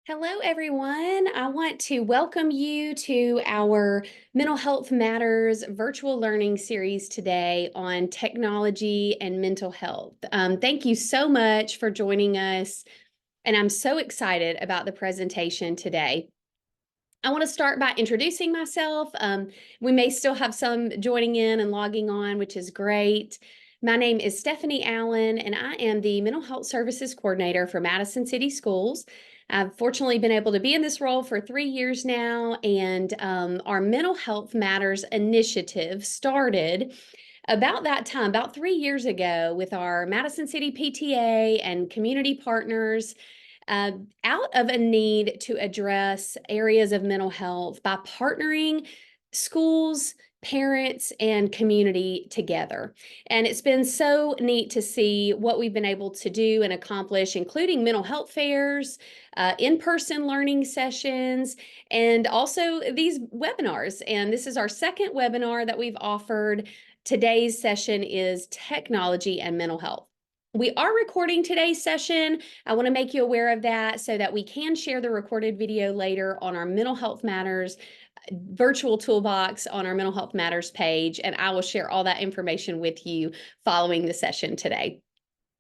Hello, everyone. I want to welcome you to our Mental Health Matters virtual learning series today on technology and mental health. Thank you so much for joining us, and I'm so excited about the presentation today. I want to start by introducing myself. We may still have some joining in and logging on, which is great. My name is Stephanie Allen, and I am the Mental Health Services Coordinator for Madison City Schools. I've fortunately been able to be in this role for 3 years now, and our Mental Health Matters initiative started about that time, about 3 years ago, with our Madison City PTA and community partners uh, out of a need to address areas of mental health by partnering schools, parents, and community together. And it's been so neat to see what we've been able to do and accomplish, including mental health fairs, in-person learning sessions, and also these webinars. And this is our second webinar that we've offered. Today's session is technology and mental health. We are recording today's session. I want to make you aware of that so that we can share the recorded video later on our Mental Health Matters virtual toolbox on our Mental Health Matters page, and I will share all that information with you following the session today.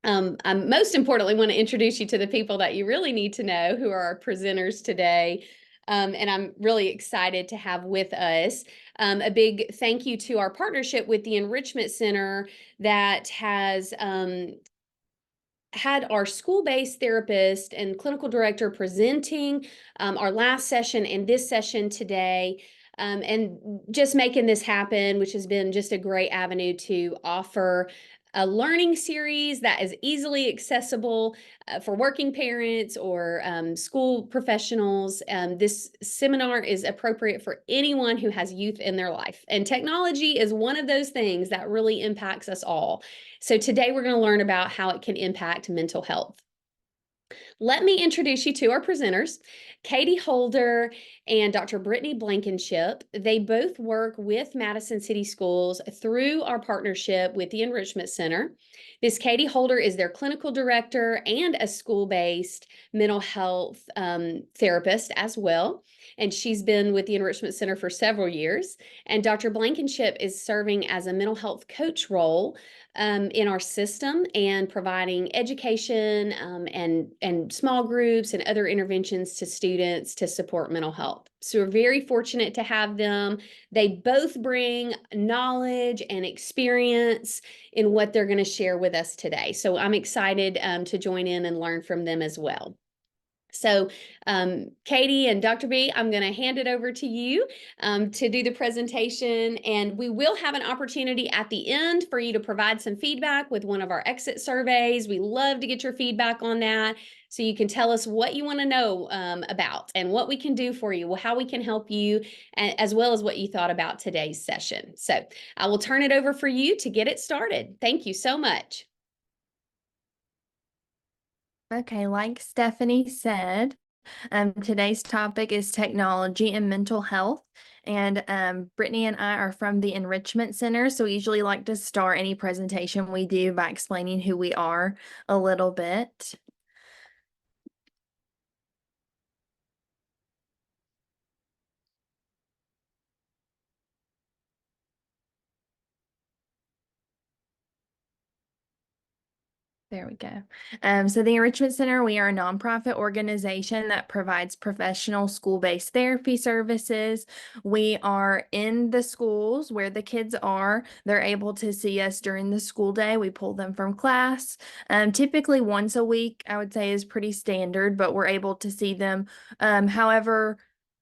I most importantly want to introduce you to the people that you really need to know who are our presenters today. And I'm really excited to have with us. A big thank you to our partnership with the Enrichment Center that has had our school-based therapist and clinical director presenting our last session and this session today, and just making this happen, which has been just a great avenue to offer a learning series that is easily accessible for working parents or school professionals. This seminar is appropriate for anyone who has youth in their life. And technology is one of those things that really impacts us all. So today we're going to learn about how it can impact mental health. Let me introduce you to our presenters, Katie Holder and Dr. Brittany Blankenship. They both work with Madison City Schools through our partnership with the Enrichment Center. Miss Katie Holder is their clinical director and a school-based mental health therapist as well. And she's been with the Enrichment Center for several years. And Dr. Blankenship is serving as a mental health coach role in our system and providing education and small groups and other interventions to students to support mental health. So we're very fortunate to have them. They both bring knowledge and experience in what they're going to share with us today. So I'm excited to join in and learn from them as well. So Katie and Dr. B, I'm going to hand it over to you to do the presentation, and we will have an opportunity at the end for you to provide some feedback with one of our exit surveys. We love to get your feedback on that, so you can tell us what you want to know about and what we can do for you, how we can help you, as well as what you thought about today's session. So I will turn it over for you to get it started. Thank you so much. Okay, like Stephanie said, today's topic is technology and mental health. And Brittany and I are from the Enrichment Center, so we usually like to start any presentation we do by explaining who we are a little bit. There we go. So the Enrichment Center, we are a nonprofit organization that provides professional school-based therapy services. We are in the schools where the kids are. They're able to see us during the school day. We pull them from class. Typically once a week, I would say is pretty standard, but we're able to see them however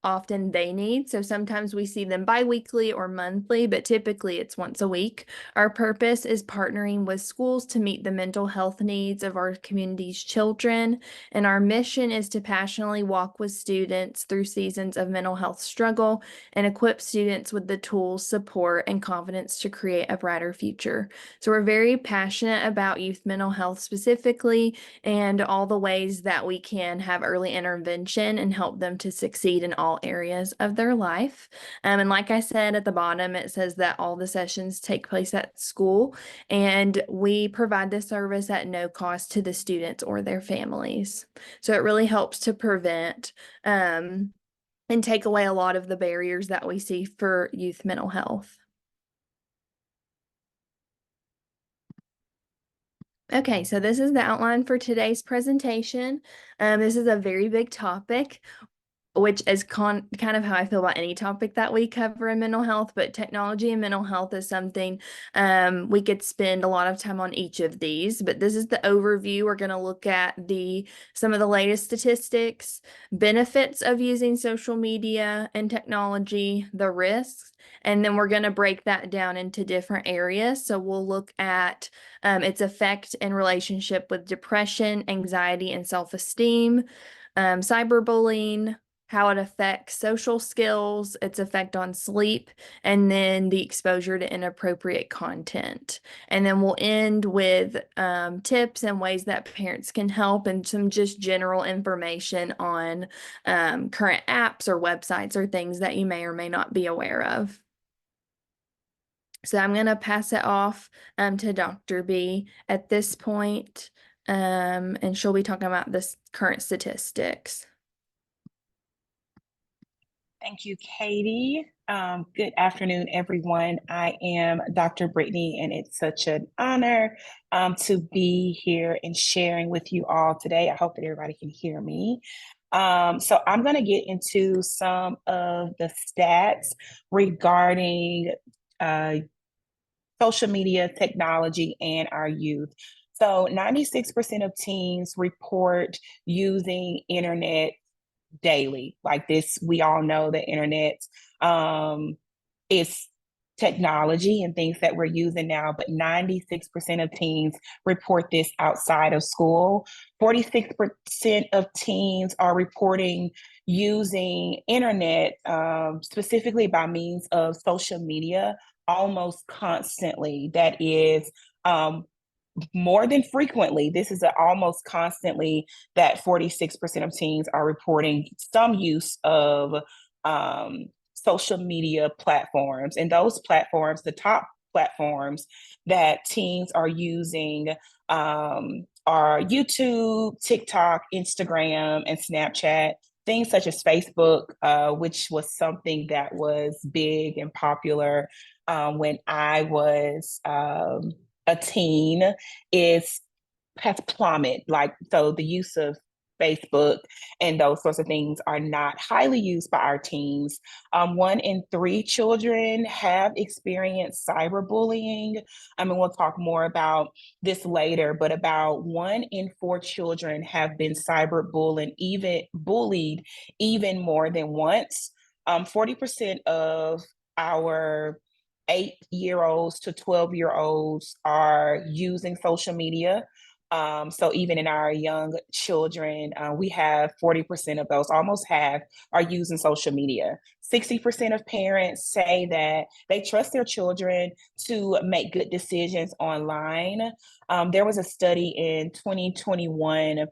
often they need. So sometimes we see them bi-weekly or monthly, but typically it's once a week. Our purpose is partnering with schools to meet the mental health needs of our community's children, and our mission is to passionately walk with students through seasons of mental health struggle and equip students with the tools, support, and confidence to create a brighter future. So we're very passionate about youth mental health specifically and all the ways that we can have early intervention and help them to succeed in all all areas of their life. And like I said at the bottom, it says that all the sessions take place at school, and we provide this service at no cost to the students or their families. So it really helps to prevent and take away a lot of the barriers that we see for youth mental health. Okay, so this is the outline for today's presentation. This is a very big topic, which is kind of how I feel about any topic that we cover in mental health, but technology and mental health is something we could spend a lot of time on each of these. But this is the overview. We're going to look at some of the latest statistics, benefits of using social media and technology, the risks, and then we're going to break that down into different areas. So we'll look at its effect in relationship with depression, anxiety, and self-esteem, cyberbullying, how it affects social skills, its effect on sleep, and then the exposure to inappropriate content. And then we'll end with tips and ways that parents can help, and some just general information on current apps or websites or things that you may or may not be aware of. So I'm going to pass it off to Dr. B at this point, and she'll be talking about this current statistics. Thank you, Katie. Good afternoon, everyone. I am Dr. Brittany, and it's such an honor to be here and sharing with you all today. I hope that everybody can hear me. So I'm going to get into some of the stats regarding social media, technology, and our youth. So 96% of teens report using internet daily. Like this, we all know the internet is technology and things that we're using now, but 96% of teens report this outside of school. 46% of teens are reporting using internet, specifically by means of social media, almost constantly. That is more than frequently. This is almost constantly that 46% of teens are reporting some use of social media platforms. And those platforms, the top platforms that teens are using are YouTube, TikTok, Instagram, and Snapchat. Things such as Facebook, which was something that was big and popular when I was a teen, has plummeted. So the use of Facebook and those sorts of things are not highly used by our teens. 1 in 3 children have experienced cyberbullying. I mean, we'll talk more about this later, but about 1 in 4 children have been cyberbullied, even more than once. 40% of our 8-year-olds to 12-year-olds are using social media. So even in our young children, we have 40% of those, almost half, are using social media. 60% of parents say that they trust their children to make good decisions online. There was a study in 2021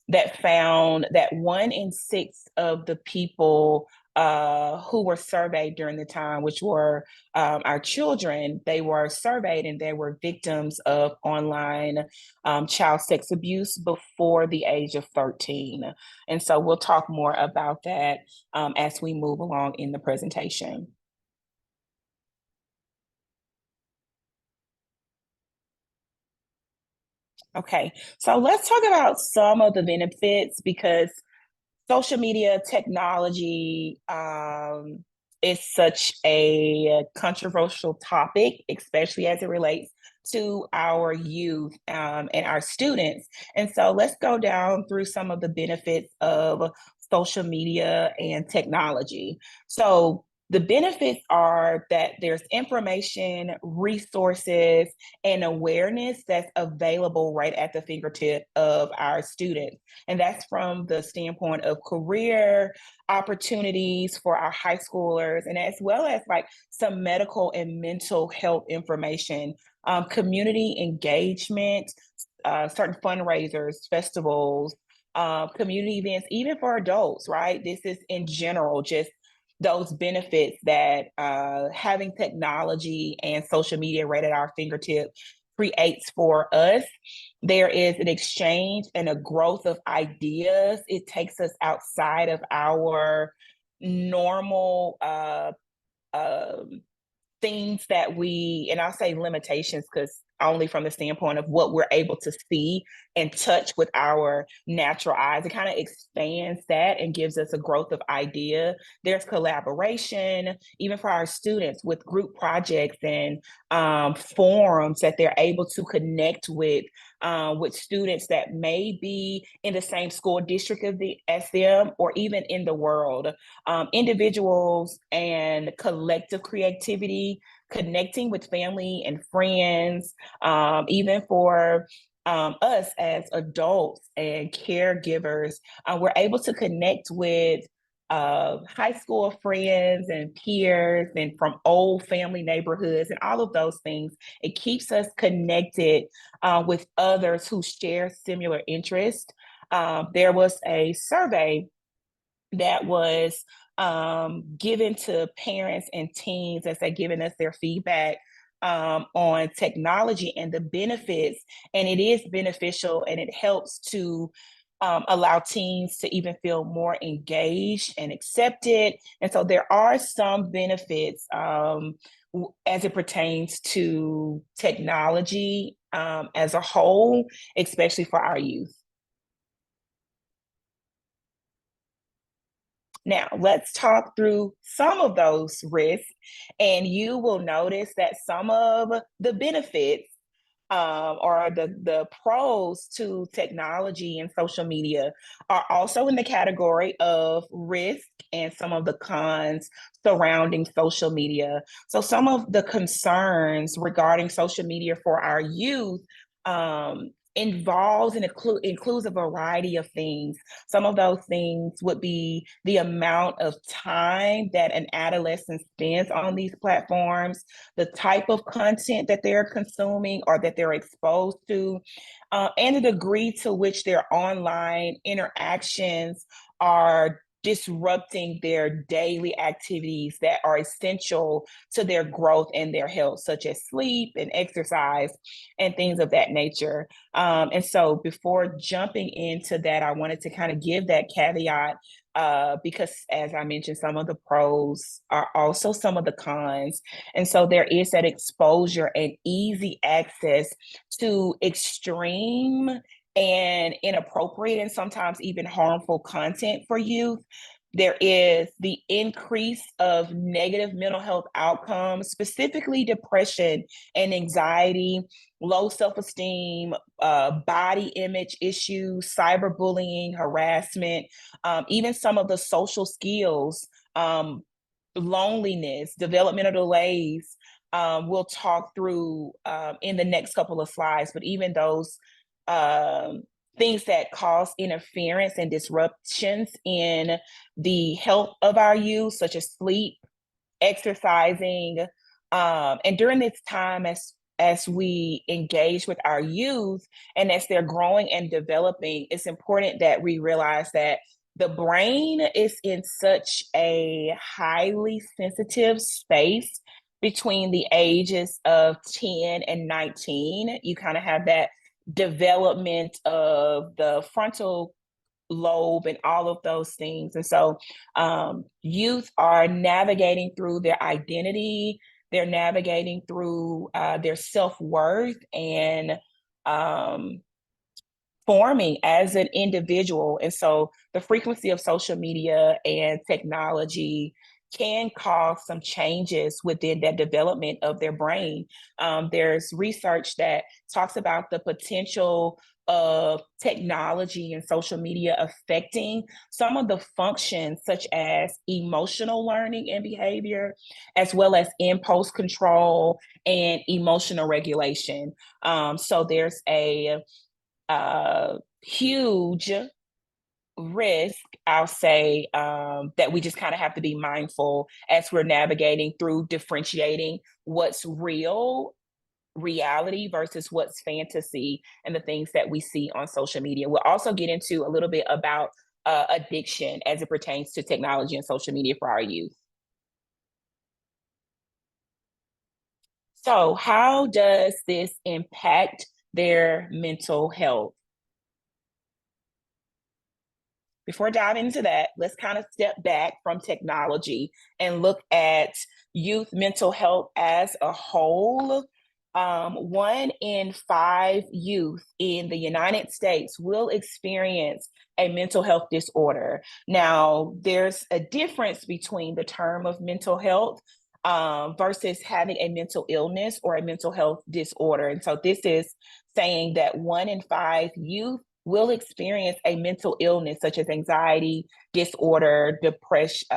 that found that 1 in 6 of the people who were surveyed during the time, which were our children, they were surveyed and they were victims of online child sex abuse before the age of 13. And so we'll talk more about that as we move along in the presentation. Okay, so let's talk about some of the benefits, because social media technology is such a controversial topic, especially as it relates to our youth and our students. And so let's go down through some of the benefits of social media and technology. So the benefits are that there's information, resources, and awareness that's available right at the fingertip of our students. And that's from the standpoint of career opportunities for our high schoolers, and as well as like some medical and mental health information, community engagement, certain fundraisers, festivals, community events, even for adults, right? This is in general, just those benefits that having technology and social media right at our fingertip creates for us. There is an exchange and a growth of ideas. It takes us outside of our normal things that and I'll say limitations because only from the standpoint of what we're able to see and touch with our natural eyes. It kind of expands that and gives us a growth of idea. There's collaboration, even for our students with group projects and forums that they're able to connect with students that may be in the same school district as them or even in the world. Individuals and collective creativity, connecting with family and friends, even for us as adults and caregivers, we're able to connect with high school friends and peers and from old family neighborhoods and all of those things. It keeps us connected with others who share similar interests. There was a survey that was given to parents and teens as they're giving us their feedback on technology and the benefits. And it is beneficial and it helps to allow teens to even feel more engaged and accepted. And so there are some benefits as it pertains to technology as a whole, especially for our youth. Now, let's talk through some of those risks, and you will notice that some of the benefits or the pros to technology and social media are also in the category of risk and some of the cons surrounding social media. So some of the concerns regarding social media for our youth involves and includes a variety of things. Some of those things would be the amount of time that an adolescent spends on these platforms, the type of content that they're consuming or that they're exposed to, and the degree to which their online interactions are disrupting their daily activities that are essential to their growth and their health, such as sleep and exercise and things of that nature. And so before jumping into that, I wanted to kind of give that caveat because as I mentioned, some of the pros are also some of the cons. And so there is that exposure and easy access to extreme and inappropriate and sometimes even harmful content for youth. There is the increase of negative mental health outcomes, specifically depression and anxiety, low self-esteem, body image issues, cyberbullying, harassment, even some of the social skills, loneliness, developmental delays. We'll talk through in the next couple of slides, but even those things that cause interference and disruptions in the health of our youth, such as sleep, exercising, and during this time as we engage with our youth and as they're growing and developing, it's important that we realize that the brain is in such a highly sensitive space between the ages of 10 and 19. You kind of have that development of the frontal lobe and all of those things. And so youth are navigating through their identity, they're navigating through their self-worth and forming as an individual. And so the frequency of social media and technology can cause some changes within that development of their brain. There's research that talks about the potential of technology and social media affecting some of the functions such as emotional learning and behavior, as well as impulse control and emotional regulation. So there's a huge risk, I'll say, that we just kind of have to be mindful as we're navigating through differentiating what's real reality versus what's fantasy and the things that we see on social media. We'll also get into a little bit about addiction as it pertains to technology and social media for our youth. So how does this impact their mental health? Before diving into that, let's kind of step back from technology and look at youth mental health as a whole. 1 in 5 youth in the United States will experience a mental health disorder. Now, there's a difference between the term of mental health versus having a mental illness or a mental health disorder. And so this is saying that 1 in 5 youth will experience a mental illness such as anxiety disorder, depression,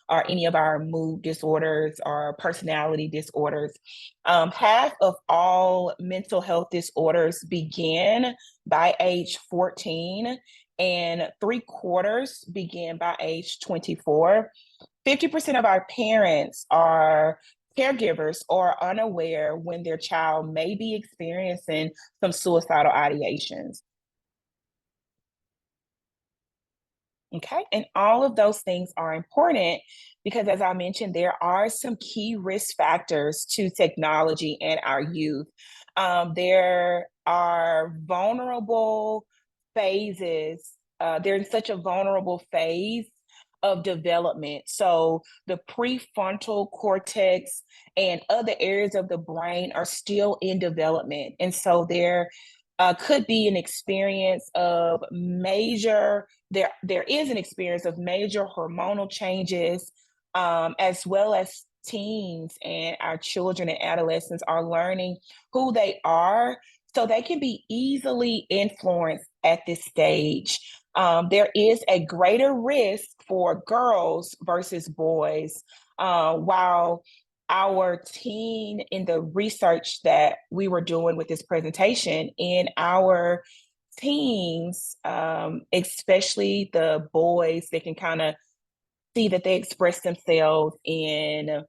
or any of our mood disorders or personality disorders. Half of all mental health disorders begin by age 14, and 3/4 begin by age 24. 50% of our parents are caregivers or unaware when their child may be experiencing some suicidal ideations. Okay, and all of those things are important because, as I mentioned, there are some key risk factors to technology and our youth. There are vulnerable phases. They're in such a vulnerable phase of development. So the prefrontal cortex and other areas of the brain are still in development. And so there could be an experience of there is an experience of major hormonal changes, as well as teens and our children and adolescents are learning who they are, so they can be easily influenced at this stage. There is a greater risk for girls versus boys. While our teen, in the research that we were doing with this presentation, in our teens, especially the boys, they can kind of see that they express themselves in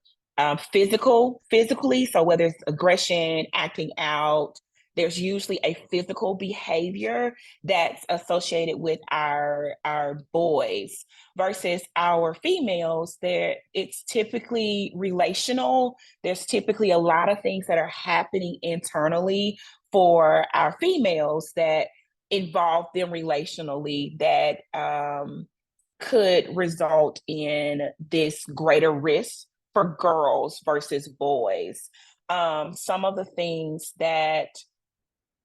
physically. So whether it's aggression, acting out, there's usually a physical behavior that's associated with our boys versus our females. There, it's typically relational. There's typically a lot of things that are happening internally for our females that involve them relationally that could result in this greater risk for girls versus boys. Some of the things that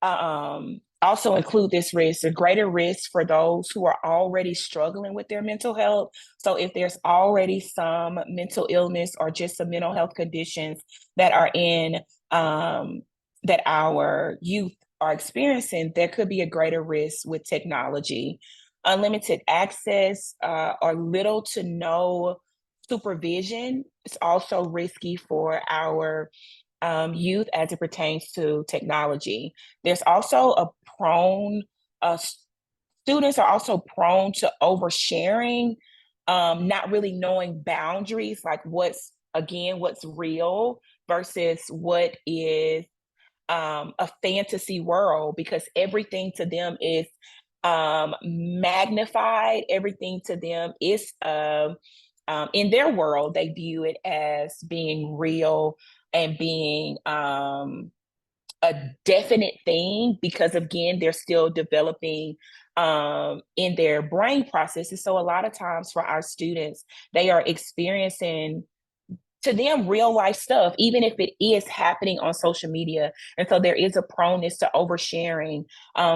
also include this risk, a greater risk for those who are already struggling with their mental health. So if there's already some mental illness or just some mental health conditions that are in that our youth are experiencing, there could be a greater risk with technology. Unlimited access or little to no supervision is also risky for our youth as it pertains to technology. There's also students are also prone to oversharing, not really knowing boundaries, like what's real versus what is a fantasy world, because everything to them is magnified. Everything to them is in their world, they view it as being real and being a definite thing, because again, they're still developing in their brain processes. So a lot of times for our students, they are experiencing, to them, real life stuff, even if it is happening on social media. And so there is a proneness to oversharing.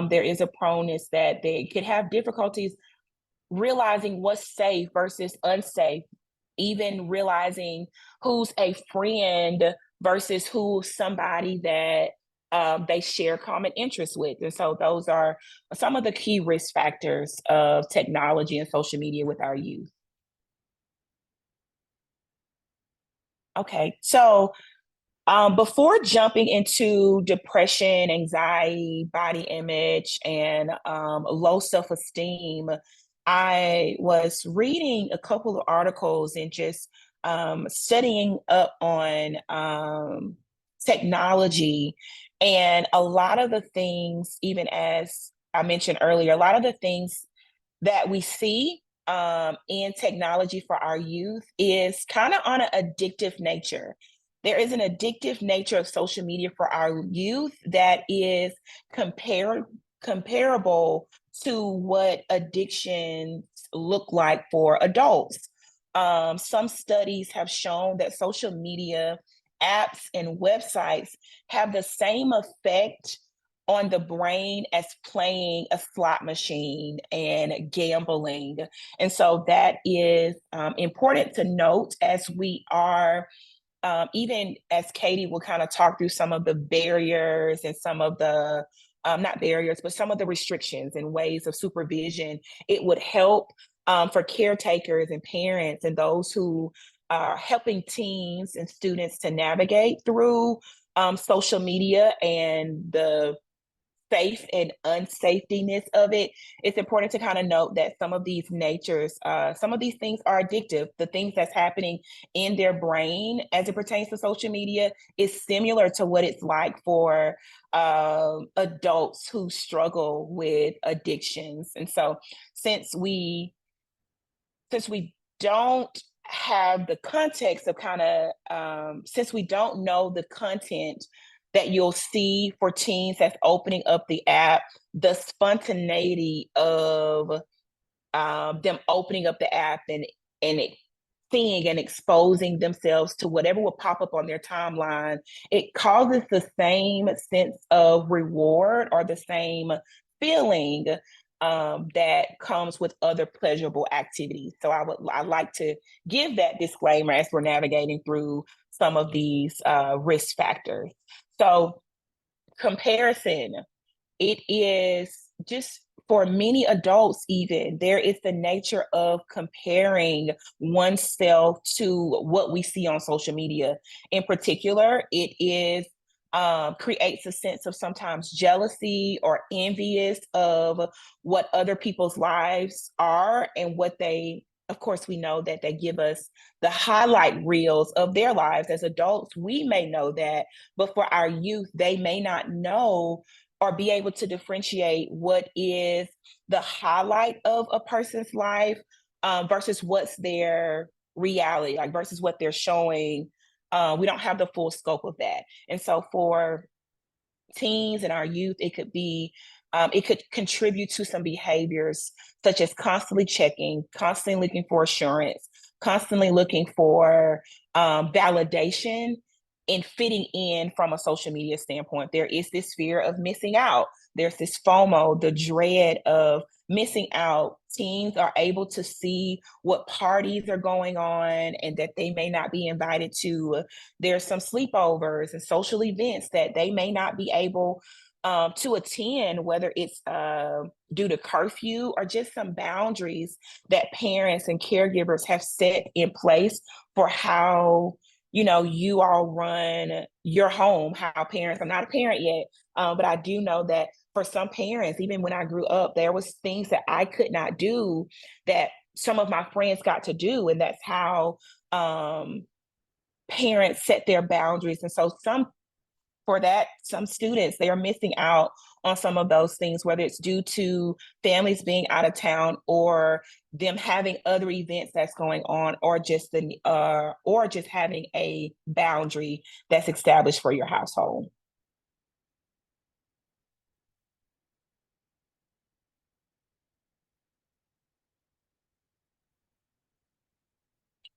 There is a proneness that they could have difficulties realizing what's safe versus unsafe, even realizing who's a friend versus who's somebody that they share common interests with. And so those are some of the key risk factors of technology and social media with our youth. Okay, so before jumping into depression, anxiety, body image, and low self-esteem, I was reading a couple of articles and just studying up on technology. And a lot of the things, even as I mentioned earlier, a lot of the things that we see in technology for our youth is kind of on an addictive nature. There is an addictive nature of social media for our youth that is comparable to what addictions look like for adults. Some studies have shown that social media apps and websites have the same effect on the brain as playing a slot machine and gambling. And so that is important to note as we are, even as Katie will kind of talk through some of the barriers and some of the, not barriers, but some of the restrictions and ways of supervision. It would help for caretakers and parents and those who are helping teens and students to navigate through social media and the safe and unsafetyness of it. It's important to kind of note that some of these natures, some of these things are addictive. The things that's happening in their brain as it pertains to social media is similar to what it's like for adults who struggle with addictions. And so since we don't have the context of kind of, since we don't know the content that you'll see for teens that's opening up the app, the spontaneity of them opening up the app and seeing and exposing themselves to whatever will pop up on their timeline, it causes the same sense of reward or the same feeling that comes with other pleasurable activities. So I like to give that disclaimer as we're navigating through some of these risk factors. So comparison, it is just for many adults, even there is the nature of comparing oneself to what we see on social media. In particular, it is creates a sense of sometimes jealousy or envious of what other people's lives are and what they, of course, we know that they give us the highlight reels of their lives. As adults, we may know that, but for our youth, they may not know or be able to differentiate what is the highlight of a person's life versus what's their reality, like versus what they're showing. We don't have the full scope of that. And so for teens and our youth, it could be, it could contribute to some behaviors such as constantly checking, constantly looking for assurance, constantly looking for validation and fitting in from a social media standpoint. There is this fear of missing out. There's this FOMO, the dread of missing out. Teens are able to see what parties are going on and that they may not be invited to. There's some sleepovers and social events that they may not be able to attend, whether it's due to curfew or just some boundaries that parents and caregivers have set in place for how you all run your home, how parents, I'm not a parent yet, but I do know that for some parents, even when I grew up, there was things that I could not do that some of my friends got to do. And that's how parents set their boundaries. And so some students, they are missing out on some of those things, whether it's due to families being out of town or them having other events that's going on, or just having a boundary that's established for your household.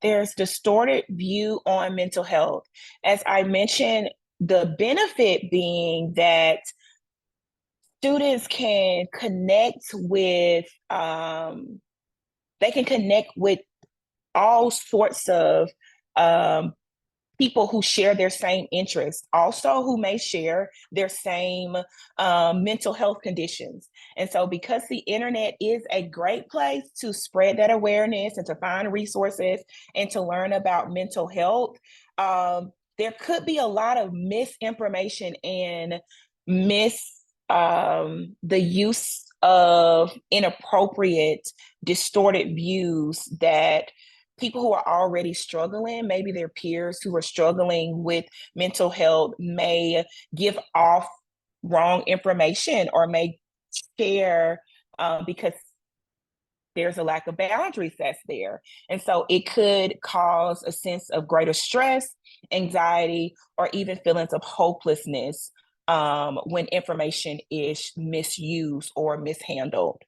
There's distorted view on mental health. As I mentioned, the benefit being that students can connect with, they can connect with all sorts of people who share their same interests, also who may share their same mental health conditions. And so because the internet is a great place to spread that awareness and to find resources and to learn about mental health, there could be a lot of misinformation and the use of inappropriate, distorted views that people who are already struggling, maybe their peers who are struggling with mental health, may give off wrong information or may share because there's a lack of boundaries that's there. And so it could cause a sense of greater stress, anxiety, or even feelings of hopelessness when information is misused or mishandled.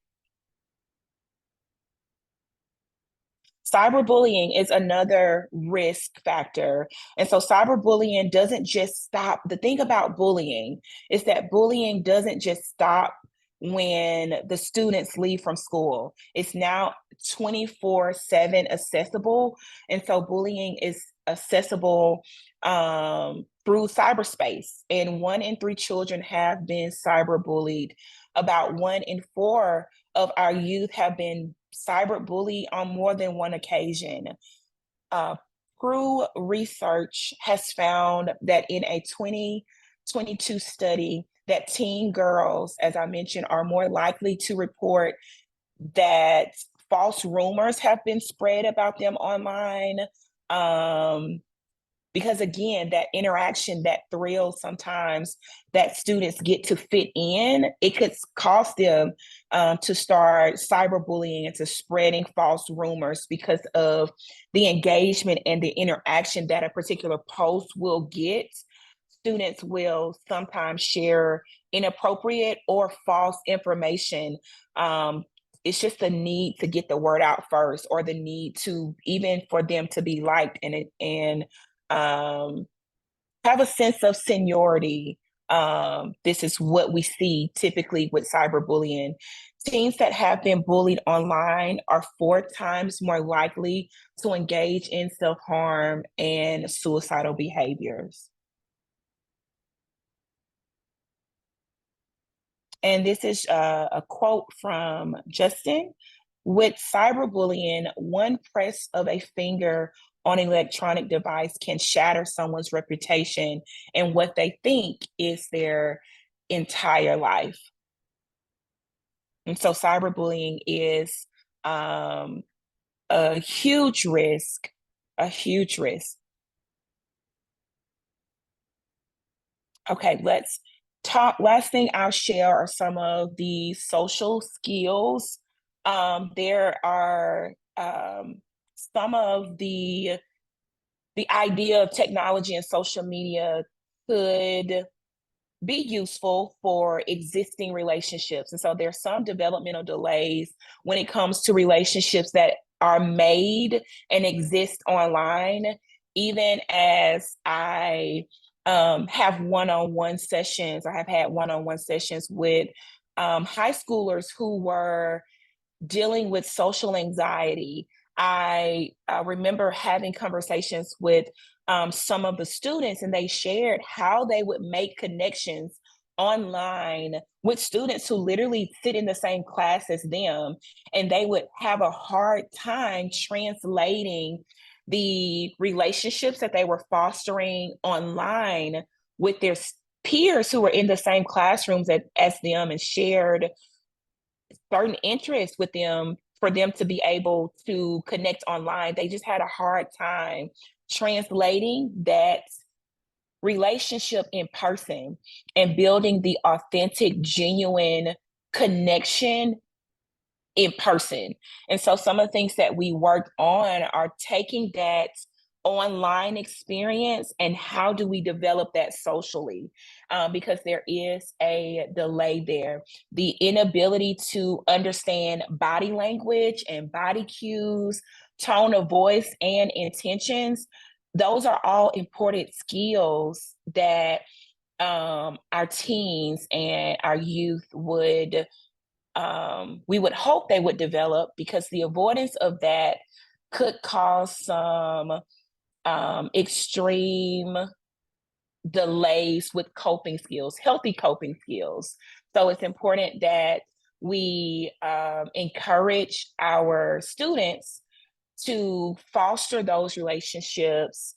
Cyberbullying is another risk factor. And so cyberbullying doesn't just stop. The thing about bullying is that bullying doesn't just stop when the students leave from school. It's now 24/7 accessible. And so bullying is accessible through cyberspace. And 1 in 3 children have been cyberbullied. About 1 in 4 of our youth have been cyberbullied on more than one occasion. Pew Research has found that in a 2022 study that teen girls, as I mentioned, are more likely to report that false rumors have been spread about them online. Because again, that interaction, that thrill sometimes that students get to fit in, it could cost them to start cyberbullying and to spreading false rumors because of the engagement and the interaction that a particular post will get. Students will sometimes share inappropriate or false information. It's just the need to get the word out first, or the need to even for them to be liked and have a sense of seniority. This is what we see typically with cyberbullying. Teens that have been bullied online are 4 times more likely to engage in self-harm and suicidal behaviors. And this is a quote from Justin. With cyberbullying, one press of a finger on an electronic device can shatter someone's reputation and what they think is their entire life. And so cyberbullying is a huge risk, a huge risk. Okay, let's talk. Last thing I'll share are some of the social skills. There are some of the idea of technology and social media could be useful for existing relationships. And so there's some developmental delays when it comes to relationships that are made and exist online. Even as I have one-on-one sessions, I have had one-on-one sessions with high schoolers who were dealing with social anxiety. I remember having conversations with some of the students, and they shared how they would make connections online with students who literally sit in the same class as them, and they would have a hard time translating the relationships that they were fostering online with their peers who were in the same classrooms as them and shared certain interests with them for them to be able to connect online. They just had a hard time translating that relationship in person and building the authentic, genuine connection in person. And so some of the things that we work on are taking that online experience and how do we develop that socially, because there is a delay there. The inability to understand body language and body cues, tone of voice, and intentions, those are all important skills that our teens and our youth would we would hope they would develop, because the avoidance of that could cause some extreme delays with coping skills, healthy coping skills. So it's important that we encourage our students to foster those relationships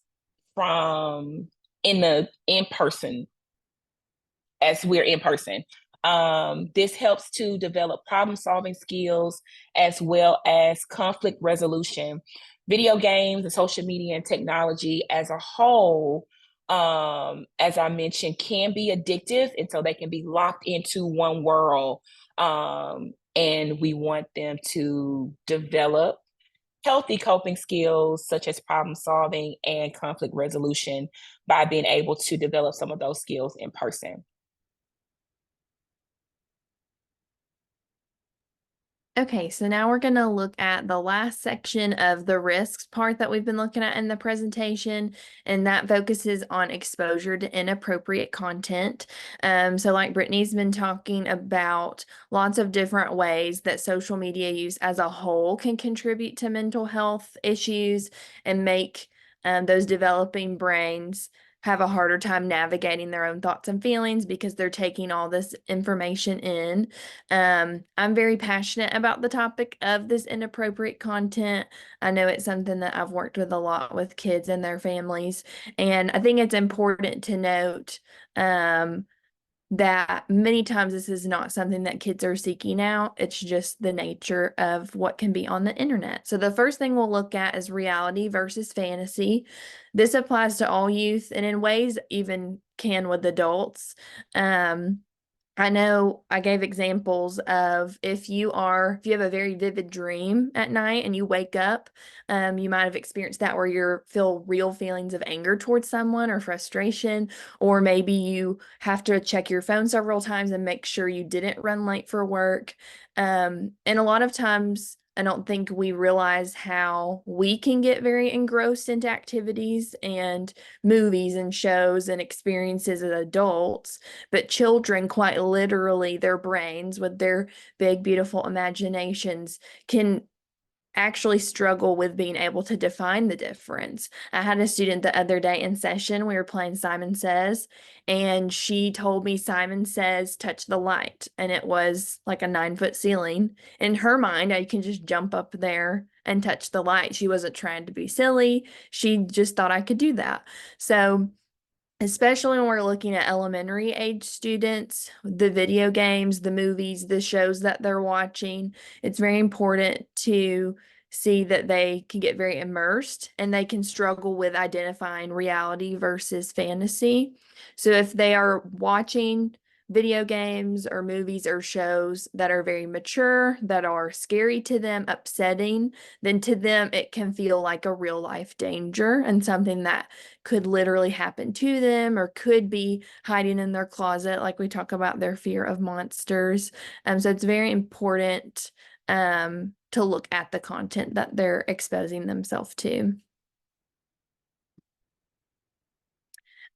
from in person, as we're in person. This helps to develop problem-solving skills as well as conflict resolution. video games and social media and technology as a whole, as I mentioned, can be addictive, and so they can be locked into one world. And we want them to develop healthy coping skills such as problem solving and conflict resolution by being able to develop some of those skills in person. Okay, so now we're going to look at the last section of the risks part that we've been looking at in the presentation, and that focuses on exposure to inappropriate content. So like Brittany's been talking about, lots of different ways that social media use as a whole can contribute to mental health issues and make those developing brains have a harder time navigating their own thoughts and feelings because they're taking all this information in. I'm very passionate about the topic of this inappropriate content. I know it's something that I've worked with a lot with kids and their families, and I think it's important to note that many times this is not something that kids are seeking out. It's just the nature of what can be on the internet. So the first thing we'll look at is reality versus fantasy. This applies to all youth and in ways even can with adults. I know I gave examples of if you have a very vivid dream at night and you wake up, you might have experienced that where you feel real feelings of anger towards someone or frustration, or maybe you have to check your phone several times and make sure you didn't run late for work. And a lot of times, I don't think we realize how we can get very engrossed into activities and movies and shows and experiences as adults, but children, quite literally, their brains with their big, beautiful imaginations can actually struggle with being able to define the difference. I had a student the other day in session, we were playing Simon Says, and she told me Simon Says touch the light, and it was like a 9-foot ceiling. In her mind, I can just jump up there and touch the light. She wasn't trying to be silly. She just thought I could do that. So especially when we're looking at elementary age students, the video games, the movies, the shows that they're watching, it's very important to see that they can get very immersed and they can struggle with identifying reality versus fantasy. So if they are watching video games or movies or shows that are very mature, that are scary to them, upsetting, then to them it can feel like a real life danger and something that could literally happen to them or could be hiding in their closet, like we talk about their fear of monsters. So it's very important to look at the content that they're exposing themselves to.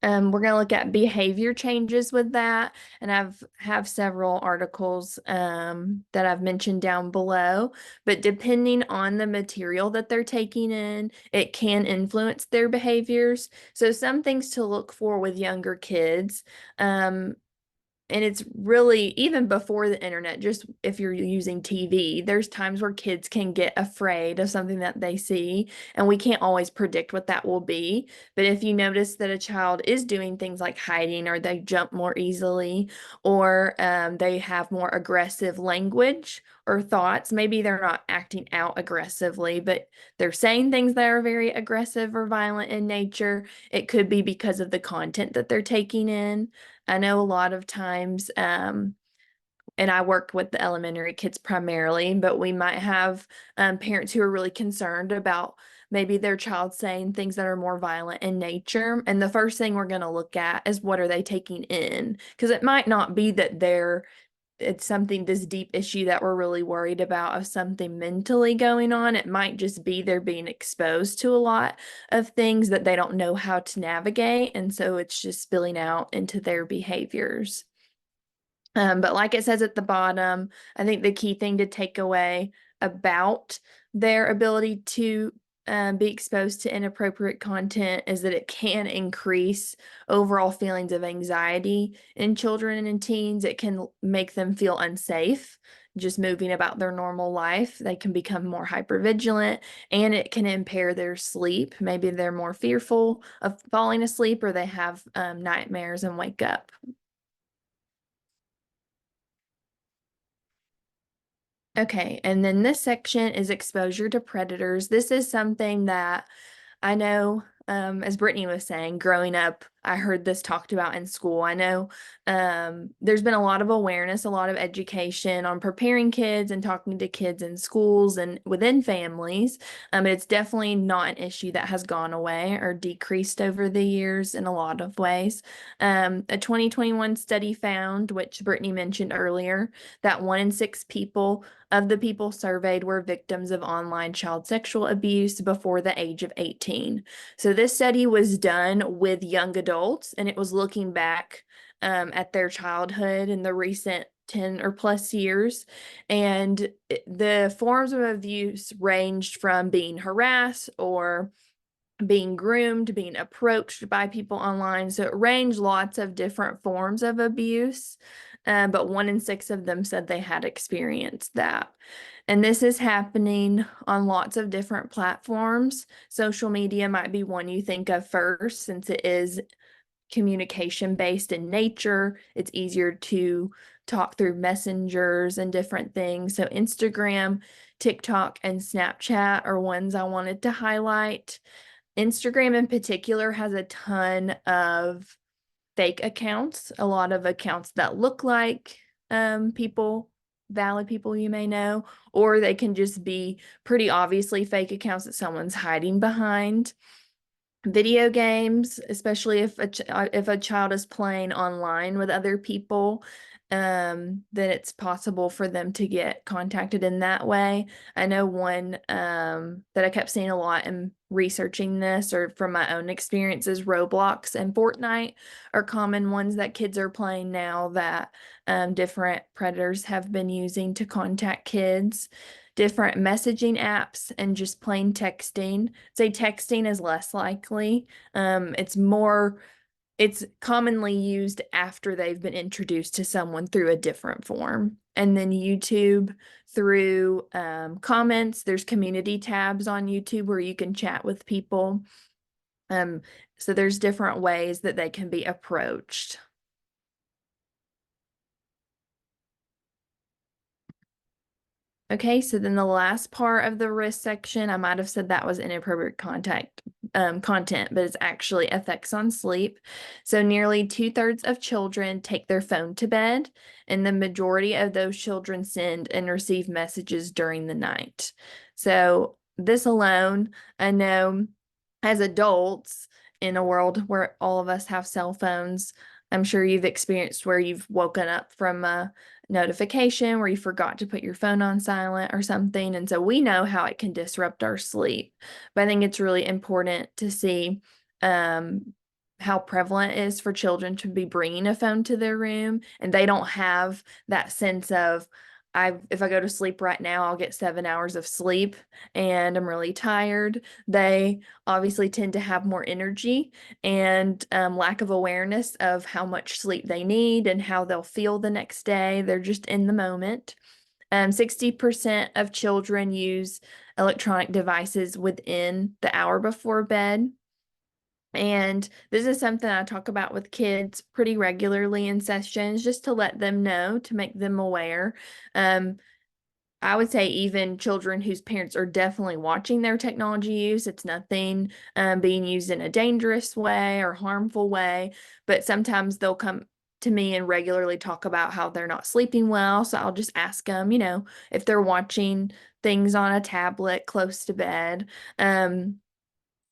We're going to look at behavior changes with that, and have several articles that I've mentioned down below, but depending on the material that they're taking in, it can influence their behaviors. So some things to look for with younger kids, and it's really even before the internet, just if you're using TV, there's times where kids can get afraid of something that they see, and we can't always predict what that will be. But if you notice that a child is doing things like hiding, or they jump more easily, or they have more aggressive language or thoughts, maybe they're not acting out aggressively, but they're saying things that are very aggressive or violent in nature, it could be because of the content that they're taking in. I know a lot of times, and I work with the elementary kids primarily, but we might have parents who are really concerned about maybe their child saying things that are more violent in nature. And the first thing we're going to look at is what are they taking in? Because it might not be that it's something, this deep issue that we're really worried about of something mentally going on. It might just be they're being exposed to a lot of things that they don't know how to navigate, and so it's just spilling out into their behaviors. But like it says at the bottom, I think the key thing to take away about their ability to be exposed to inappropriate content is that it can increase overall feelings of anxiety in children and in teens. It can make them feel unsafe just moving about their normal life. They can become more hypervigilant, and it can impair their sleep. Maybe they're more fearful of falling asleep, or they have nightmares and wake up. Okay, and then this section is exposure to predators. This is something that I know, as Brittany was saying, growing up, I heard this talked about in school. I know there's been a lot of awareness, a lot of education on preparing kids and talking to kids in schools and within families. It's definitely not an issue that has gone away or decreased over the years in a lot of ways. A 2021 study found, which Brittany mentioned earlier, that 1 in 6 people of the people surveyed were victims of online child sexual abuse before the age of 18. So this study was done with young adults, and it was looking back at their childhood in the recent 10 or plus years. And the forms of abuse ranged from being harassed or being groomed, being approached by people online. So it ranged lots of different forms of abuse, but 1 in 6 of them said they had experienced that. And this is happening on lots of different platforms. Social media might be one you think of first, since it is communication based in nature. It's easier to talk through messengers and different things. So Instagram, TikTok, and Snapchat are ones I wanted to highlight. Instagram in particular has a ton of fake accounts, a lot of accounts that look like people, valid people you may know, or they can just be pretty obviously fake accounts that someone's hiding behind. Video games, especially if a child is playing online with other people, then it's possible for them to get contacted in that way. I know one that I kept seeing a lot in researching this, or from my own experiences, Roblox and Fortnite are common ones that kids are playing now that different predators have been using to contact kids. Different messaging apps and just plain texting. Say texting is less likely. It's commonly used after they've been introduced to someone through a different form. And then YouTube through comments. There's community tabs on YouTube where you can chat with people. So there's different ways that they can be approached. Okay, so then the last part of the risk section, I might have said that was inappropriate content, but it's actually effects on sleep. So nearly 2/3 of children take their phone to bed, and the majority of those children send and receive messages during the night. So this alone, I know as adults in a world where all of us have cell phones, I'm sure you've experienced where you've woken up from a notification where you forgot to put your phone on silent or something. And so we know how it can disrupt our sleep. But I think it's really important to see how prevalent it is for children to be bringing a phone to their room, and they don't have that sense of, if I go to sleep right now, I'll get 7 hours of sleep and I'm really tired. They obviously tend to have more energy and lack of awareness of how much sleep they need and how they'll feel the next day. They're just in the moment. 60% of children use electronic devices within the hour before bed. And this is something I talk about with kids pretty regularly in sessions, just to let them know, to make them aware. I would say even children whose parents are definitely watching their technology use, it's nothing being used in a dangerous way or harmful way, but sometimes they'll come to me and regularly talk about how they're not sleeping well. So I'll just ask them, if they're watching things on a tablet close to bed.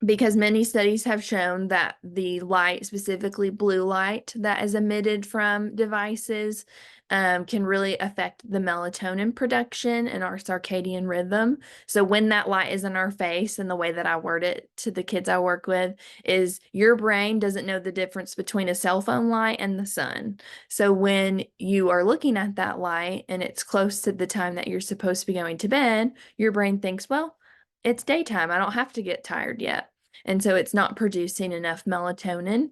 Because many studies have shown that the light, specifically blue light that is emitted from devices, can really affect the melatonin production and our circadian rhythm. So when that light is in our face, and the way that I word it to the kids I work with is, your brain doesn't know the difference between a cell phone light and the sun. So when you are looking at that light and it's close to the time that you're supposed to be going to bed, your brain thinks, well, it's daytime, I don't have to get tired yet. And so it's not producing enough melatonin.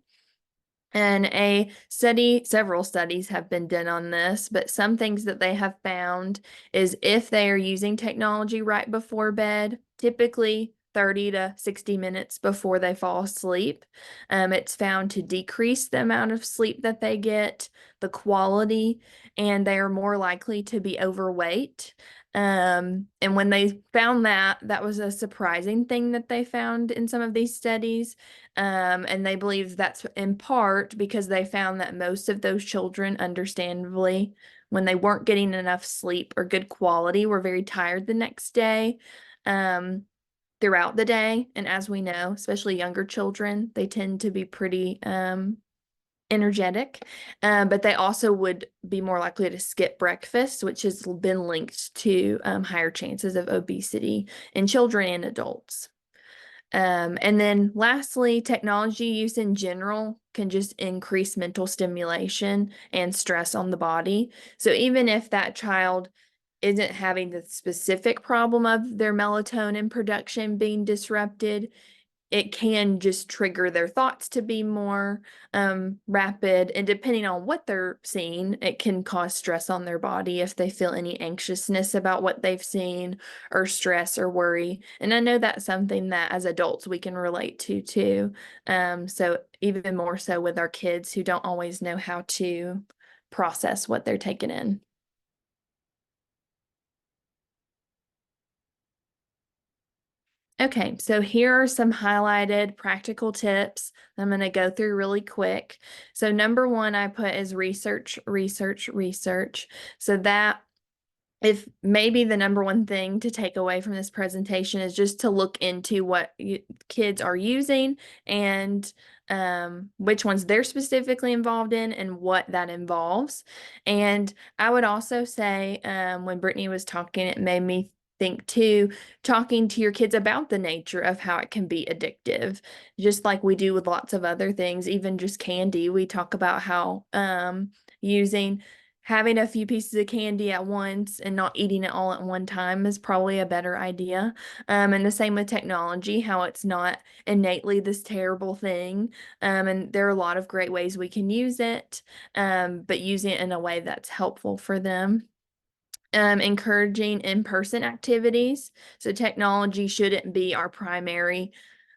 And several studies have been done on this, but some things that they have found is if they are using technology right before bed, typically 30 to 60 minutes before they fall asleep, it's found to decrease the amount of sleep that they get, the quality, and they are more likely to be overweight. And when they found that, that was a surprising thing that they found in some of these studies. And they believe that's in part because they found that most of those children, understandably, when they weren't getting enough sleep or good quality, were very tired the next day, throughout the day. And as we know, especially younger children, they tend to be pretty, energetic, but they also would be more likely to skip breakfast, which has been linked to higher chances of obesity in children and adults. And then lastly, technology use in general can just increase mental stimulation and stress on the body. So even if that child isn't having the specific problem of their melatonin production being disrupted, it can just trigger their thoughts to be more rapid. And depending on what they're seeing, it can cause stress on their body if they feel any anxiousness about what they've seen, or stress or worry. And I know that's something that as adults we can relate to too. So even more so with our kids who don't always know how to process what they're taking in. Okay, so here are some highlighted practical tips I'm going to go through really quick. So number one I put is research, research, research. So that if maybe the number one thing to take away from this presentation is just to look into what kids are using and which ones they're specifically involved in and what that involves. And I would also say when Brittany was talking, it made me think too, talking to your kids about the nature of how it can be addictive, just like we do with lots of other things, even just candy. We talk about how having a few pieces of candy at once and not eating it all at one time is probably a better idea. And the same with technology, how it's not innately this terrible thing. And there are a lot of great ways we can use it, but using it in a way that's helpful for them. Encouraging in-person activities. So technology shouldn't be our primary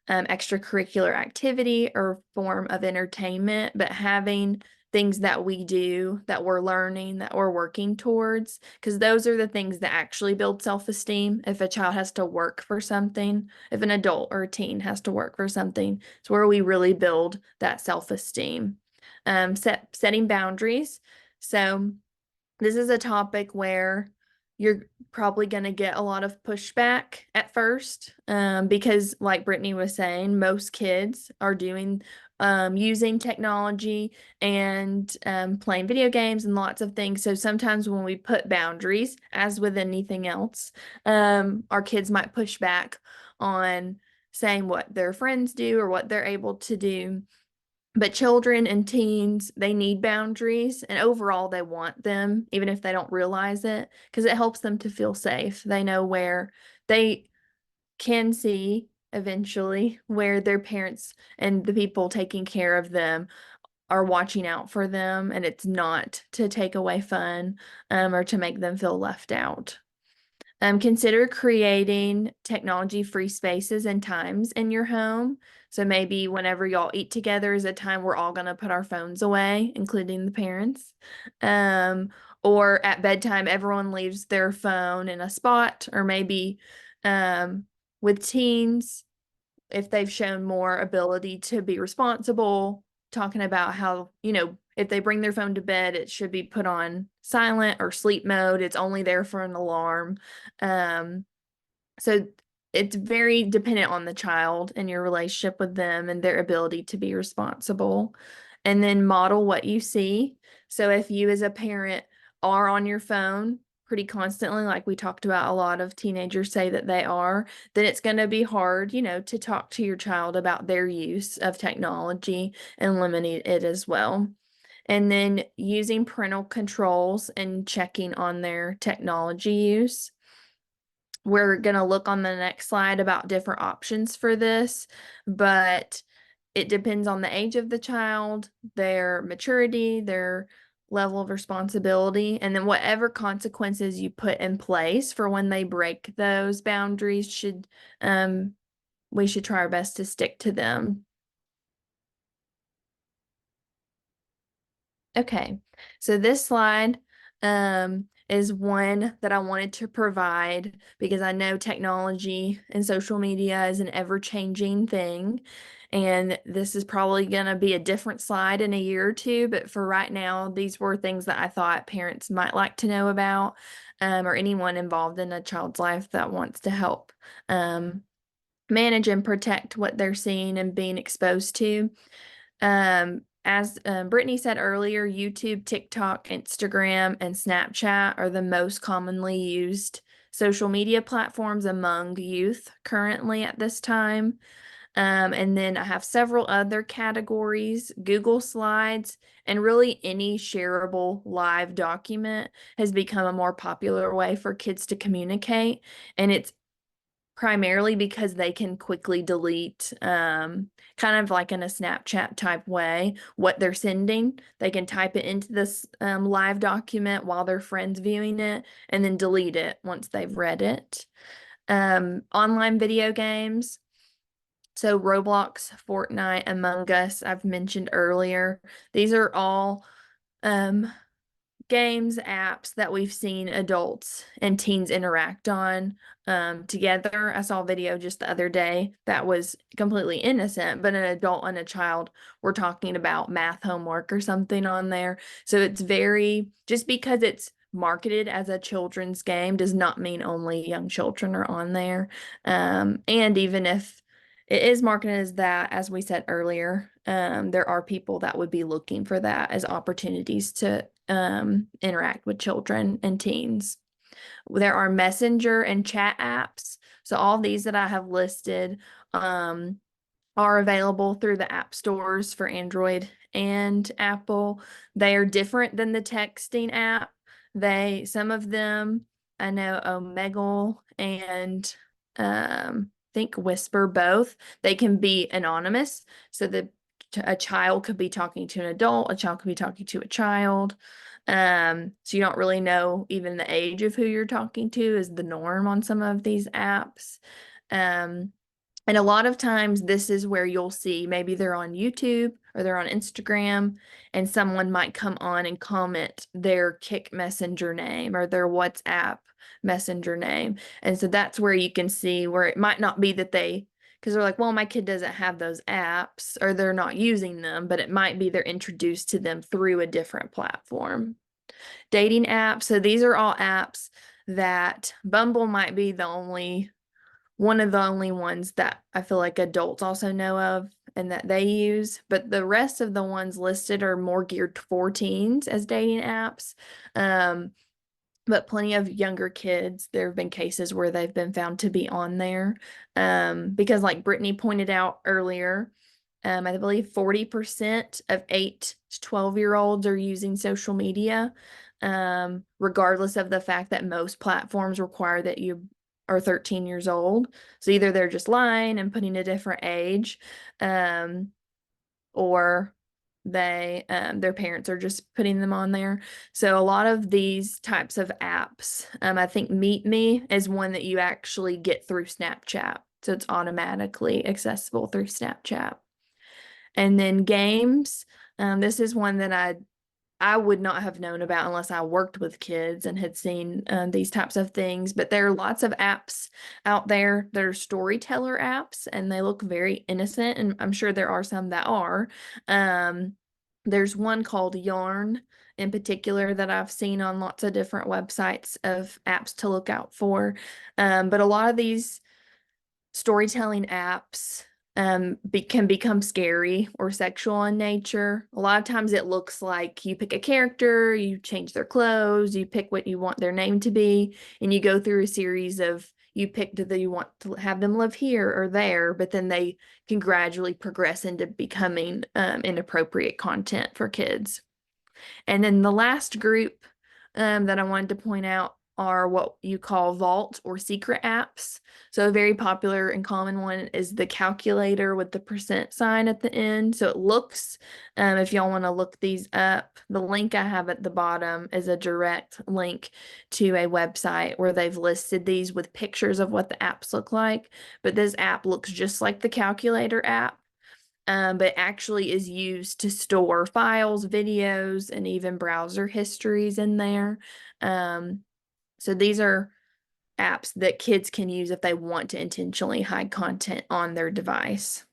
extracurricular activity or form of entertainment, but having things that we do, that we're learning, that we're working towards, because those are the things that actually build self-esteem. If a child has to work for something, if an adult or a teen has to work for something, it's where we really build that self-esteem. Setting boundaries. So this is a topic where you're probably going to get a lot of pushback at first, because like Brittany was saying, most kids are doing using technology and playing video games and lots of things. So sometimes when we put boundaries, as with anything else, our kids might push back on saying what their friends do or what they're able to do. But children and teens, they need boundaries, and overall they want them, even if they don't realize it, because it helps them to feel safe. They know where they can see eventually where their parents and the people taking care of them are watching out for them, and it's not to take away fun or to make them feel left out. Consider creating technology-free spaces and times in your home. So maybe whenever y'all eat together is a time we're all going to put our phones away, including the parents. Or at bedtime, everyone leaves their phone in a spot, or maybe with teens, if they've shown more ability to be responsible, talking about how, if they bring their phone to bed, it should be put on silent or sleep mode. It's only there for an alarm. So it's very dependent on the child and your relationship with them and their ability to be responsible. And then model what you see. So if you as a parent are on your phone pretty constantly, like we talked about, a lot of teenagers say that they are, then it's going to be hard, to talk to your child about their use of technology and limiting it as well. And then using parental controls and checking on their technology use. We're going to look on the next slide about different options for this, but it depends on the age of the child, their maturity, their level of responsibility, and then whatever consequences you put in place for when they break those boundaries we should try our best to stick to them. Okay, so this slide is one that I wanted to provide because I know technology and social media is an ever-changing thing. And this is probably going to be a different slide in a year or two, but for right now, these were things that I thought parents might like to know about, or anyone involved in a child's life that wants to help manage and protect what they're seeing and being exposed to. As Brittany said earlier, YouTube, TikTok, Instagram, and Snapchat are the most commonly used social media platforms among youth currently at this time. And then I have several other categories. Google Slides and really any shareable live document has become a more popular way for kids to communicate. And it's primarily because they can quickly delete, kind of like in a Snapchat type way, what they're sending. They can type it into this live document while their friend's viewing it and then delete it once they've read it. Online video games. So Roblox, Fortnite, Among Us, I've mentioned earlier. These are all games, apps that we've seen adults and teens interact on together. I saw a video just the other day that was completely innocent, but an adult and a child were talking about math homework or something on there. So it's just because it's marketed as a children's game does not mean only young children are on there. And even if it is marketed as that, as we said earlier, there are people that would be looking for that as opportunities to interact with children and teens. There are messenger and chat apps. So all these that I have listed are available through the app stores for Android and Apple. They are different than the texting app. Some of them, I know Omegle and think Whisper both, they can be anonymous. So a child could be talking to an adult, a child could be talking to a child. So you don't really know even the age of who you're talking to is the norm on some of these apps. And a lot of times this is where you'll see maybe they're on YouTube or they're on Instagram and someone might come on and comment their Kick Messenger name or their WhatsApp Messenger name. And so that's where you can see where it might not be that because they're like, well, my kid doesn't have those apps or they're not using them, but it might be they're introduced to them through a different platform. Dating apps. So these are all apps that Bumble might be one of the only ones that I feel like adults also know of and that they use, but the rest of the ones listed are more geared for teens as dating apps. But plenty of younger kids, there have been cases where they've been found to be on there. Because like Brittany pointed out earlier, I believe 40% of 8 to 12-year-olds are using social media, regardless of the fact that most platforms require that you are 13 years old. So either they're just lying and putting a different age, or their parents are just putting them on there. So a lot of these types of apps, I think Meet Me is one that you actually get through Snapchat. So it's automatically accessible through Snapchat. And then games, this is one that I would not have known about unless I worked with kids and had seen these types of things. But there are lots of apps out there that are storyteller apps, and they look very innocent. And I'm sure there are some that are. There's one called Yarn in particular that I've seen on lots of different websites of apps to look out for. But a lot of these storytelling apps can become scary or sexual in nature. A lot of times it looks like you pick a character, you change their clothes, you pick what you want their name to be, and you go through a series of you pick do you want to have them live here or there, but then they can gradually progress into becoming inappropriate content for kids. And then the last group that I wanted to point out are what you call vault or secret apps. So a very popular and common one is the calculator with the percent sign at the end. So it looks, if y'all want to look these up, the link I have at the bottom is a direct link to a website where they've listed these with pictures of what the apps look like. But this app looks just like the calculator app. but actually is used to store files, videos, and even browser histories in there. So these are apps that kids can use if they want to intentionally hide content on their device.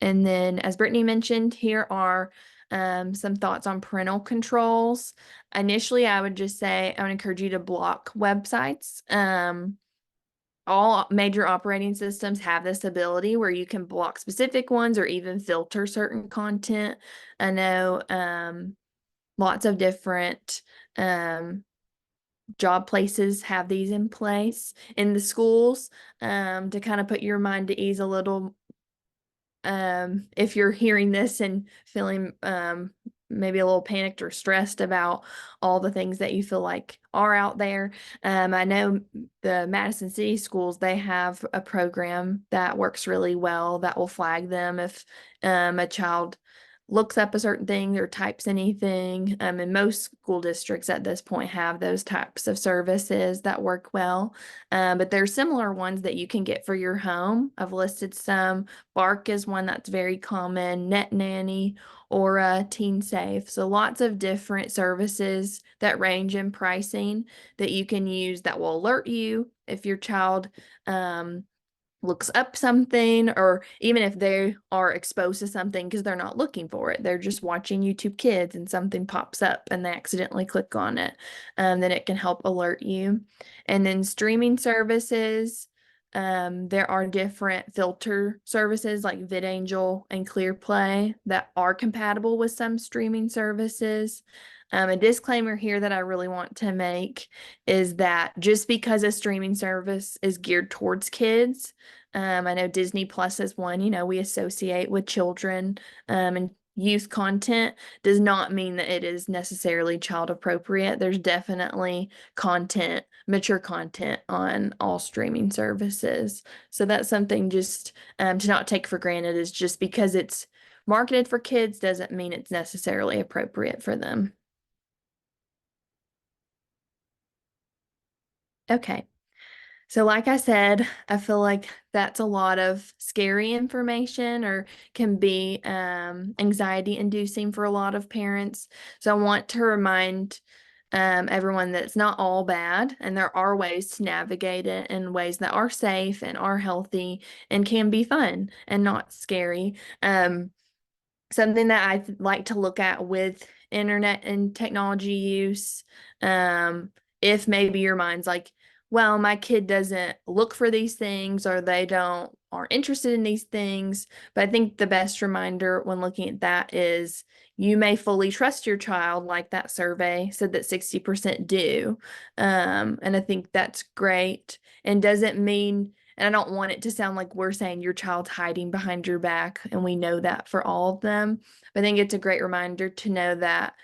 And then, as Brittany mentioned, here are some thoughts on parental controls. Initially, I would just say I would encourage you to block websites. All major operating systems have this ability where you can block specific ones or even filter certain content. I know lots of different job places have these in place. In the schools, to kind of put your mind to ease a little, if you're hearing this and feeling maybe a little panicked or stressed about all the things that you feel like are out there. I know the Madison City schools, they have a program that works really well that will flag them if a child looks up a certain thing or types anything. And most school districts at this point have those types of services that work well. But there's similar ones that you can get for your home. I've listed some. Bark is one that's very common, Net Nanny, Aura, Teen Safe. So lots of different services that range in pricing that you can use that will alert you if your child looks up something, or even if they are exposed to something because they're not looking for it. They're just watching YouTube Kids and something pops up and they accidentally click on it. Then it can help alert you. And then streaming services. There are different filter services like VidAngel and ClearPlay that are compatible with some streaming services. A disclaimer here that I really want to make is that just because a streaming service is geared towards kids, I know Disney Plus is one, we associate with children and youth content, does not mean that it is necessarily child appropriate. There's definitely content, mature content on all streaming services. So that's something just to not take for granted, is just because it's marketed for kids doesn't mean it's necessarily appropriate for them. Okay. So like I said, I feel like that's a lot of scary information, or can be anxiety inducing for a lot of parents. So I want to remind everyone that it's not all bad, and there are ways to navigate it in ways that are safe and are healthy and can be fun and not scary. Something that I like to look at with internet and technology use, if maybe your mind's like, well, my kid doesn't look for these things, or they aren't interested in these things. But I think the best reminder when looking at that is you may fully trust your child, like that survey said that 60% do. And I think that's great, and doesn't mean, and I don't want it to sound like we're saying your child's hiding behind your back, and we know that for all of them. But I think it's a great reminder to know that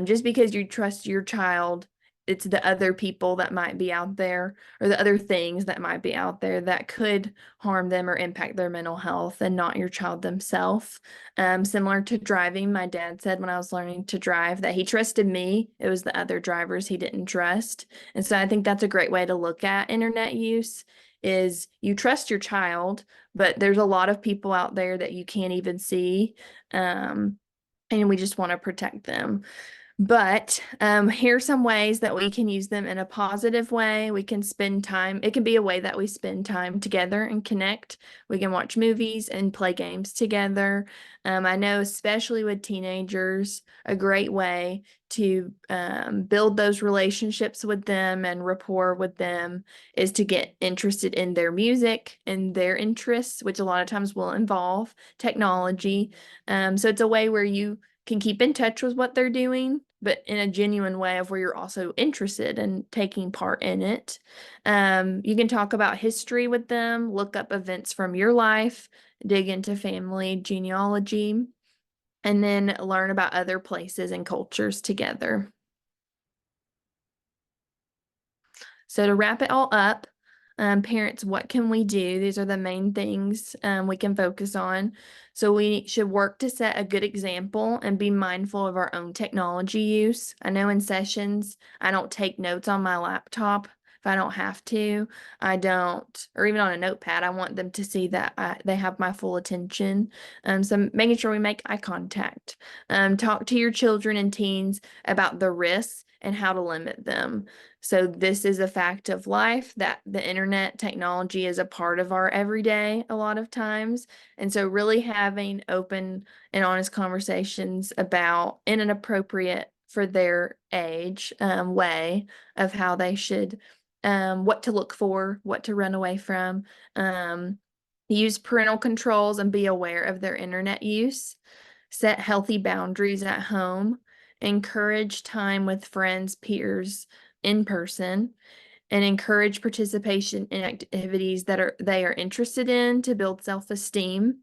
just because you trust your child, it's the other people that might be out there, or the other things that might be out there that could harm them or impact their mental health, and not your child themselves. Similar to driving, my dad said when I was learning to drive that he trusted me. It was the other drivers he didn't trust. And so I think that's a great way to look at internet use, is you trust your child, but there's a lot of people out there that you can't even see. And we just want to protect them. But here's some ways that we can use them in a positive way. We can spend time. It can be a way that we spend time together and connect. We can watch movies and play games together. I know, especially with teenagers, a great way to build those relationships with them and rapport with them is to get interested in their music and their interests, which a lot of times will involve technology. So it's a way where you can keep in touch with what they're doing, but in a genuine way of where you're also interested in taking part in it. You can talk about history with them, look up events from your life, dig into family genealogy, and then learn about other places and cultures together. So to wrap it all up, parents, what can we do? These are the main things we can focus on. So we should work to set a good example and be mindful of our own technology use. I know in sessions, I don't take notes on my laptop If I don't have to, I don't, or even on a notepad, I want them to see that they have my full attention. So making sure we make eye contact. Talk to your children and teens about the risks and how to limit them. So this is a fact of life that the internet technology is a part of our everyday a lot of times. And so really having open and honest conversations about, in an appropriate for their age way of how they should, what to look for, what to run away from, use parental controls and be aware of their internet use, set healthy boundaries at home, encourage time with friends, peers in person, and encourage participation in activities that they are interested in to build self-esteem,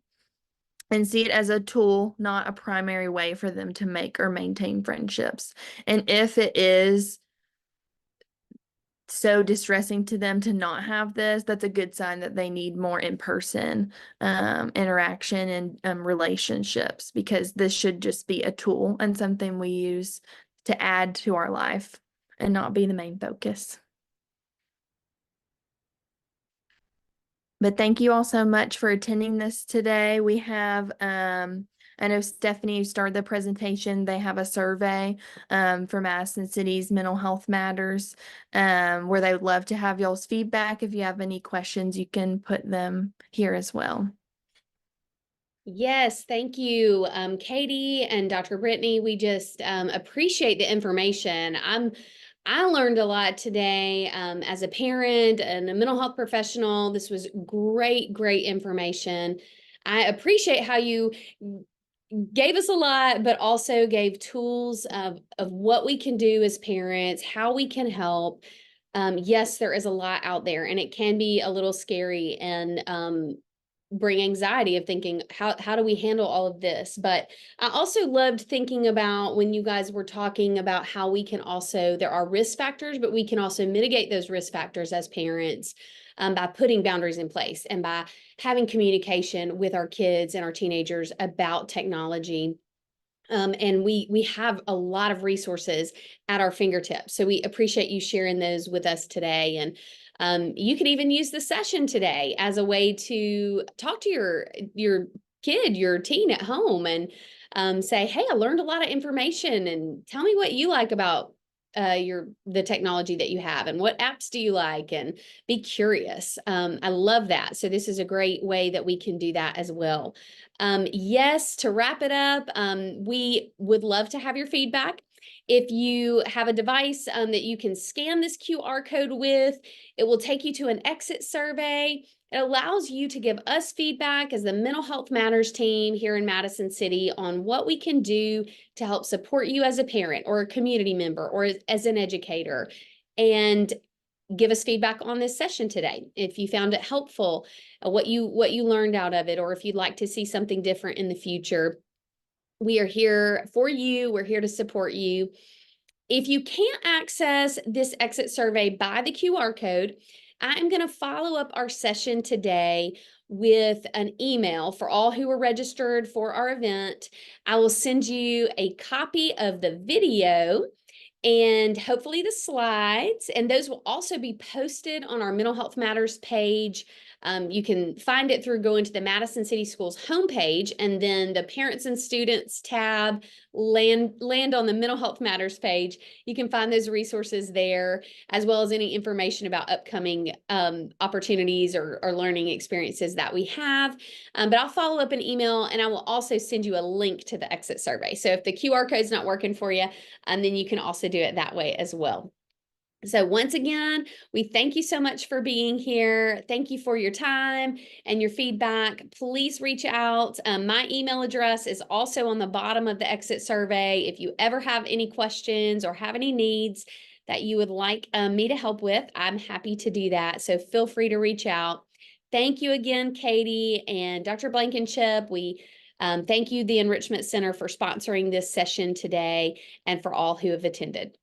and see it as a tool, not a primary way for them to make or maintain friendships. And if it is so distressing to them to not have this, that's a good sign that they need more in-person interaction and relationships, because this should just be a tool and something we use to add to our life and not be the main focus. But thank you all so much for attending this today. We have, I know Stephanie started the presentation. They have a survey for Madison City's Mental Health Matters, where they would love to have y'all's feedback. If you have any questions, you can put them here as well. Yes, thank you, Katie and Dr. Brittany. We just appreciate the information. I learned a lot today as a parent and a mental health professional. This was great, great information. I appreciate how you gave us a lot, but also gave tools of what we can do as parents, how we can help. Yes, there is a lot out there, and it can be a little scary and bring anxiety of thinking, how do we handle all of this? But I also loved thinking about when you guys were talking about how we can also, there are risk factors, but we can also mitigate those risk factors as parents by putting boundaries in place and by having communication with our kids and our teenagers about technology. And we have a lot of resources at our fingertips. So we appreciate you sharing those with us today. And you could even use the session today as a way to talk to your kid, your teen at home, and say, hey, I learned a lot of information, and tell me what you like about the technology that you have, and what apps do you like, and be curious. I love that. So this is a great way that we can do that as well. Yes, to wrap it up, we would love to have your feedback. If you have a device that you can scan this QR code with, it will take you to an exit survey. It allows you to give us feedback as the Mental Health Matters team here in Madison City on what we can do to help support you as a parent or a community member or as an educator. And give us feedback on this session today. If you found it helpful, what you learned out of it, or if you'd like to see something different in the future. We are here for you. We're here to support you. If you can't access this exit survey by the QR code, I'm going to follow up our session today with an email for all who are registered for our event. I will send you a copy of the video and hopefully the slides, and those will also be posted on our Mental Health Matters page. You can find it through going to the Madison City Schools homepage, and then the Parents and Students tab, land on the Mental Health Matters page. You can find those resources there, as well as any information about upcoming opportunities or learning experiences that we have. But I'll follow up an email, and I will also send you a link to the exit survey. So if the QR code is not working for you, then you can also do it that way as well. So once again, we thank you so much for being here. Thank you for your time and your feedback. Please reach out. My email address is also on the bottom of the exit survey. If you ever have any questions or have any needs that you would like me to help with, I'm happy to do that. So feel free to reach out. Thank you again, Katie and Dr. Blankenship. We thank you, the Enrichment Center, for sponsoring this session today, and for all who have attended.